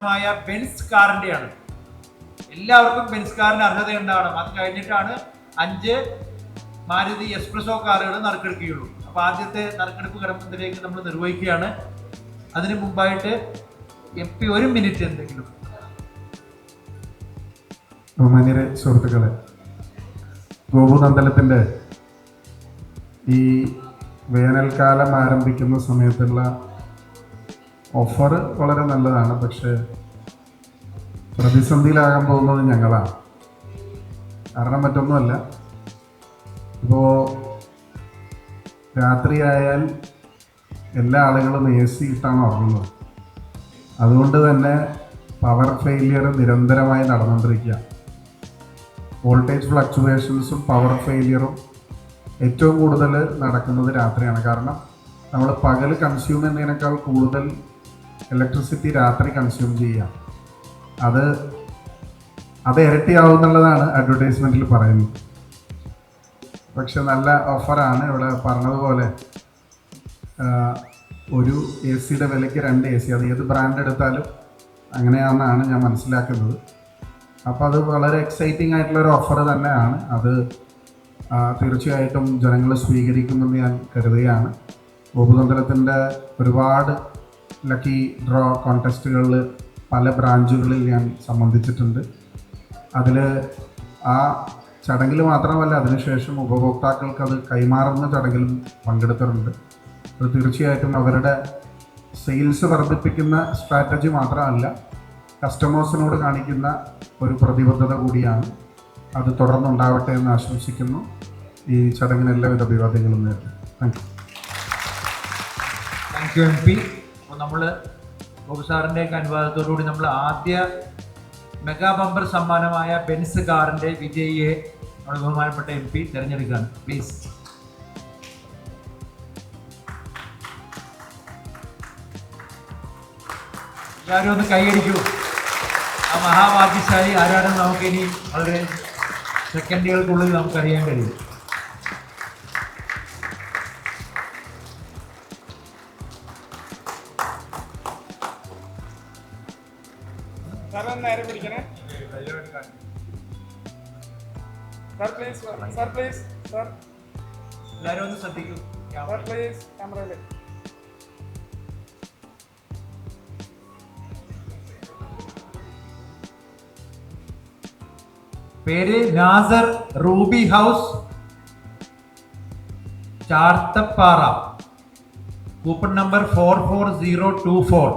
Benz കാറിന്റെയാണ്. എല്ലാവർക്കും Benz കാറിന് അർഹതയുണ്ടാവണം. അത് കഴിഞ്ഞിട്ടാണ് 5 മാരുതി എക്സ്പ്രസോ കാറുകൾ നറുക്കെടുക്കുകയുള്ളൂ. അപ്പോൾ ആദ്യത്തെ നറുക്കെടുപ്പ് കടമ്പത്തിലേക്ക് നമ്മൾ നിർവഹിക്കുകയാണ്. അതിനു മുമ്പായിട്ട് MP 1 മിനിറ്റ് എന്തെങ്കിലും. ബഹുമാന്യരെ സുഹൃത്തുക്കളെ, ഗോപുനന്ദനത്തിൻ്റെ ഈ വേനൽക്കാലം ആരംഭിക്കുന്ന സമയത്തുള്ള ഓഫർ വളരെ നല്ലതാണ്. പക്ഷേ പ്രതിസന്ധിയിലാകാൻ പോകുന്നത് ഞങ്ങളാണ്. കാരണം മറ്റൊന്നുമല്ല, ഇപ്പോൾ രാത്രിയായാൽ എല്ലാ ആളുകളും AC ഇട്ടാണ് ഉറങ്ങുന്നത്. അതുകൊണ്ട് തന്നെ പവർ ഫെയിലിയർ നിരന്തരമായി നടന്നുകൊണ്ടിരിക്കുക. വോൾട്ടേജ് ഫ്ലക്ച്വേഷൻസും പവർ ഫെയിലിയറും ഏറ്റവും കൂടുതൽ നടക്കുന്നത് രാത്രിയാണ്. കാരണം നമ്മൾ പകൽ കൺസ്യൂം ചെയ്യുന്നതിനേക്കാൾ കൂടുതൽ ഇലക്ട്രിസിറ്റി രാത്രി കൺസ്യൂം ചെയ്യുക. അത് ഇരട്ടിയാവും എന്നുള്ളതാണ് അഡ്വർടൈസ്മെൻറ്റിൽ പറയുന്നത്. പക്ഷെ നല്ല ഓഫറാണ്. ഇവിടെ പറഞ്ഞതുപോലെ ഒരു AC വിലയ്ക്ക് 2 AC, അത് ഏത് ബ്രാൻഡ് എടുത്താലും അങ്ങനെയാണെന്നാണ് ഞാൻ മനസ്സിലാക്കുന്നത്. അപ്പോൾ അത് വളരെ എക്സൈറ്റിംഗ് ആയിട്ടുള്ളൊരു ഓഫർ തന്നെയാണ്. അത് തീർച്ചയായിട്ടും ജനങ്ങൾ സ്വീകരിക്കുമെന്ന് ഞാൻ കരുതുകയാണ്. ഗോപുനന്ദനത്തിൻ്റെ ഒരുപാട് ലക്കി ഡ്രോ കോൺടെസ്റ്റുകളിൽ പല ബ്രാഞ്ചുകളിൽ ഞാൻ സംബന്ധിച്ചിട്ടുണ്ട്. അതിൽ ആ ചടങ്ങിൽ മാത്രമല്ല, അതിനുശേഷം ഉപഭോക്താക്കൾക്ക് അത് കൈമാറുന്ന ചടങ്ങിലും പങ്കെടുത്തിട്ടുണ്ട്. അത് തീർച്ചയായിട്ടും അവരുടെ സെയിൽസ് വർദ്ധിപ്പിക്കുന്ന സ്ട്രാറ്റജി മാത്രമല്ല, കസ്റ്റമേഴ്സിനോട് കാണിക്കുന്ന ഒരു പ്രതിബദ്ധത കൂടിയാണ്. അത് തുടർന്നുണ്ടാവട്ടെ എന്ന് ആശംസിക്കുന്നു. ഈ ചടങ്ങിന് എല്ലാവിധ അഭിവാദ്യങ്ങളും നേരുന്നു. Thank you MP. അപ്പോൾ നമ്മൾ ഗോപു സാറിൻ്റെയൊക്കെ അനുവാദത്തോടുകൂടി നമ്മൾ ആദ്യ മെഗാ ബമ്പർ സമ്മാനമായ ബെൻസ് കാറിൻ്റെ വിജയിയെ നമ്മൾ ബഹുമാനപ്പെട്ട MP തിരഞ്ഞെടുക്കുകയാണ്. പ്ലീസ്. എല്ലാവരും ഒന്ന് കൈയടിക്കൂ. ആ മഹാഭാഗ്യശാലി ആരാണെന്ന് നമുക്ക് ഇനി വളരെ സെക്കൻഡുകൾക്കുള്ളിൽ നമുക്കറിയാൻ കഴിയും. നേരെ പിടിക്കണേ sir, please sir, please sir, എല്ലാവരും ഒന്ന് ശ്രദ്ധിക്കൂ. സർ പ്ലീസ് ക്യാമറയില്. പേര് Nasar, Ruby House, Charthappara, coupon number 44024.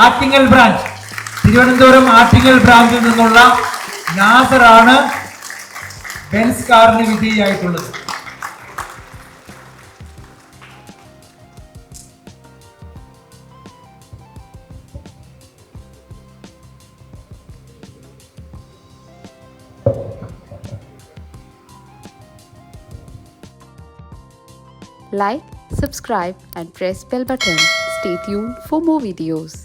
Attingal branch, Thiruvananthapuram Attingal ബ്രാഞ്ചിൽ നിന്നുള്ള നാസറാണ് ബെൻസ് കാറിന് വിജയിയായിട്ടുള്ളത്. Like, subscribe and press bell button. Stay tuned for more videos.